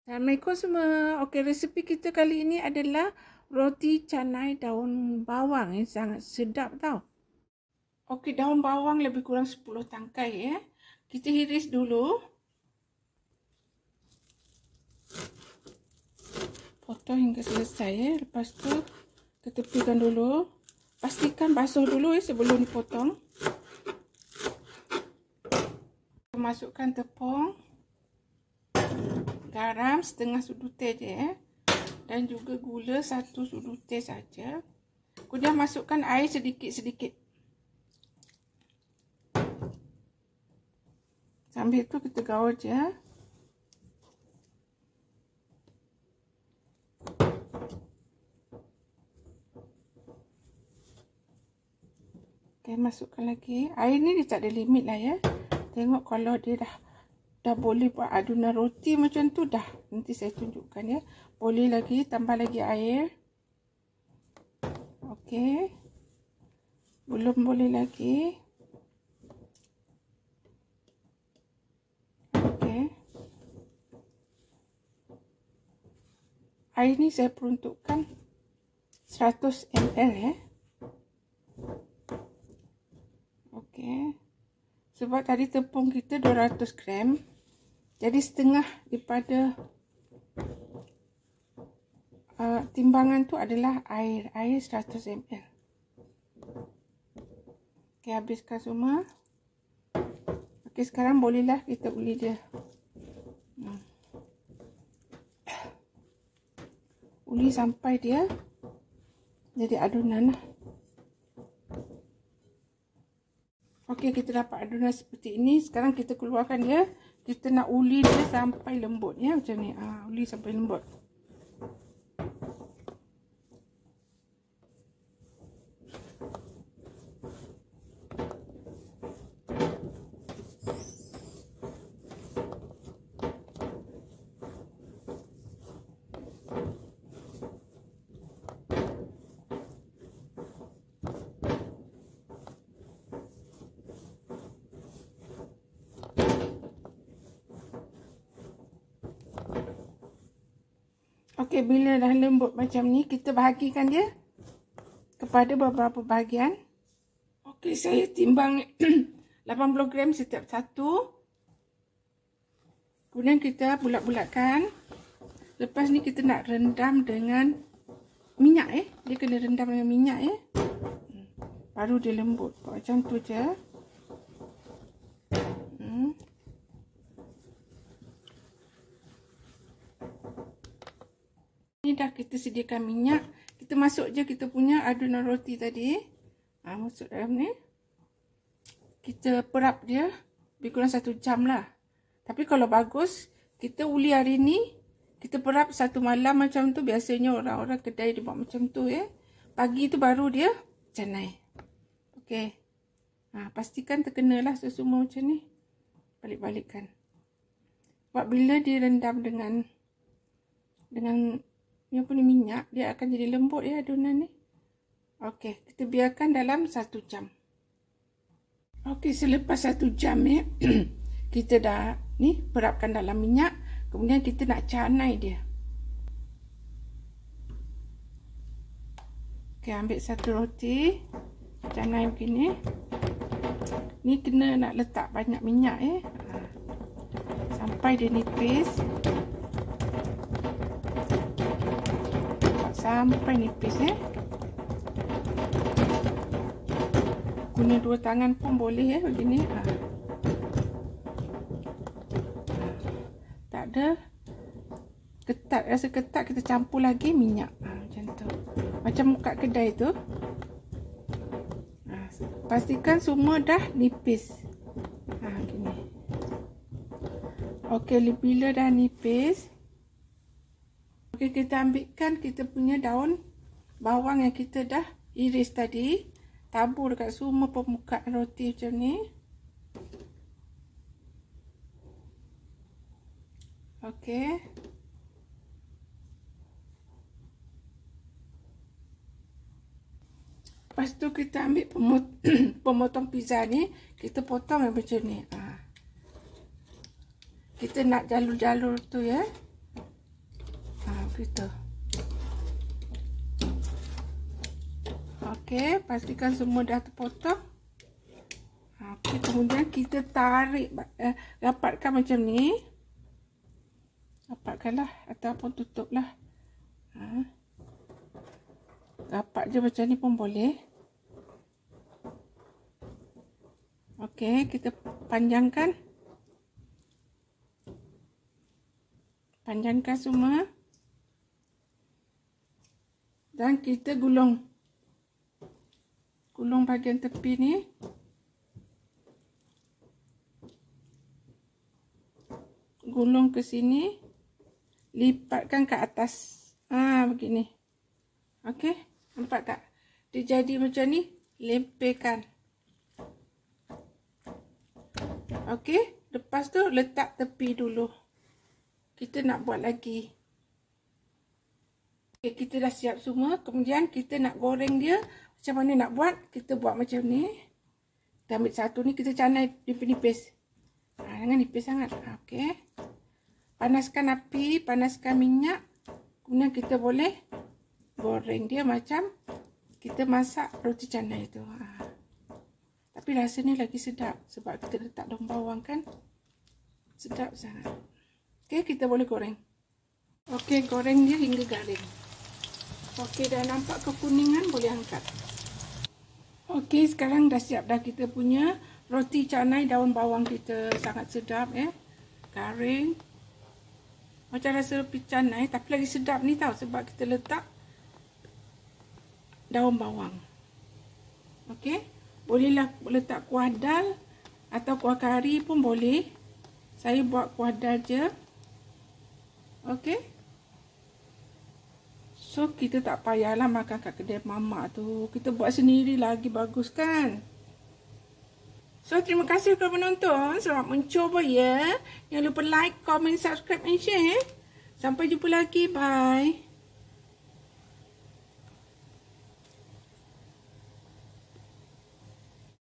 Assalamualaikum semua. Okey, resipi kita kali ini adalah roti canai daun bawang. Sangat sedap tau. Okey, daun bawang lebih kurang 10 tangkai ya. Kita iris dulu. Potong hingga selesai ya. Lepas tu kita tepikan dulu. Pastikan basuh dulu ya sebelum dipotong. Masukkan tepung, garam setengah sudu teh je ya. Dan juga gula 1 sudu teh saja. Kemudian masukkan air sedikit-sedikit. Sambil itu kita gaul je. Okay, masukkan lagi. Air ni dia tak ada limit lah ya. Tengok kalau dia dah boleh buat adunan roti macam tu dah. Nanti saya tunjukkan ya. Boleh lagi, tambah lagi air. Okey. Belum boleh lagi. Okey. Air ni saya peruntukkan 100 ml ya. Okey. Sebab tadi tepung kita 200 gram. Jadi setengah daripada timbangan tu adalah air 100 ml. Okey, habiskan semua. Okey, sekarang bolehlah kita uli dia. Uli sampai dia jadi adunan lah. Okey, kita dapat adunan seperti ini. Sekarang kita keluarkan dia. Kita nak uli dia sampai lembut ya, macam ni. Uli sampai lembut. Okey, bila dah lembut macam ni, kita bahagikan dia kepada beberapa bahagian. Okey, saya timbang 80 gram setiap satu. Kemudian kita bulat-bulatkan. Lepas ni kita nak rendam dengan minyak Dia kena rendam dengan minyak baru dia lembut. Macam tu je. Ni dah kita sediakan minyak. Kita masuk je kita punya adunan roti tadi. Masuk dalam ni. Kita perap dia lebih kurang 1 jam lah. Tapi kalau bagus, kita uli hari ni, kita perap 1 malam macam tu. Biasanya orang-orang kedai dia buat macam tu ya. Pagi tu baru dia canai. Okey. Pastikan terkenalah semua macam ni. Balik-balikkan. Sebab bila direndam dengan minyak, dia akan jadi lembut ya adunan ni. Okey, kita biarkan dalam 1 jam. Okey, selepas 1 jam ya, kita dah perapkan dalam minyak. Kemudian kita nak canai dia. Okey, ambil satu roti, canai begini. Ni kena nak letak banyak minyak ya. Sampai dia nipis. Sampai nipis ya. Guna 2 tangan pun boleh ya begini. Tak ada ketat, rasa ketat kita campur lagi minyak. Macam tu. Macam kat kedai tu. Pastikan semua dah nipis. Gini. Okey, bila dah nipis, okey, kita ambilkan kita punya daun bawang yang kita dah iris tadi. Tabur dekat semua permukaan roti macam ni. Okey. Lepas tu kita ambil pemotong pizza ni. Kita potong macam ni. Kita nak jalur-jalur tu ya. kita. Okey, pastikan semua dah terpotong. Okey, kemudian kita tarik, rapatkan macam ni. Rapatkanlah ataupun tutuplah. Rapat je macam ni pun boleh. Okey, kita panjangkan. Panjangkan semua. Dan kita gulung. Gulung bahagian tepi ni. Gulung ke sini. Lipatkan ke atas. Begini. Okey, nampak tak? Dia jadi macam ni, lemparkan. Okey, lepas tu letak tepi dulu. Kita nak buat lagi. Okey, kita dah siap semua. Kemudian kita nak goreng dia. Macam mana nak buat? Kita buat macam ni. Kita ambil satu ni, kita canai nipis-nipis. Jangan nipis sangat. Okey. Panaskan api, panaskan minyak. Kemudian kita boleh goreng dia macam kita masak roti canai tu. Tapi rasanya lagi sedap sebab kita letak daun bawang kan. Sedap sangat. Okey, kita boleh goreng. Okey, goreng dia hingga garing. Okey, dah nampak kekuningan, boleh angkat. Okey, sekarang dah siap dah kita punya roti canai daun bawang kita. Sangat sedap garing. Macam rasa roti canai tapi lagi sedap ni tau sebab kita letak daun bawang. Okey, bolehlah letak kuah dal atau kuah kari pun boleh. Saya buat kuah dal je. Okey. So kita tak payahlah makan kat kedai mamak tu. Kita buat sendiri lagi bagus kan? So terima kasih kerana menonton. Selamat mencuba ya. Jangan lupa like, comment, subscribe and share. Sampai jumpa lagi. Bye.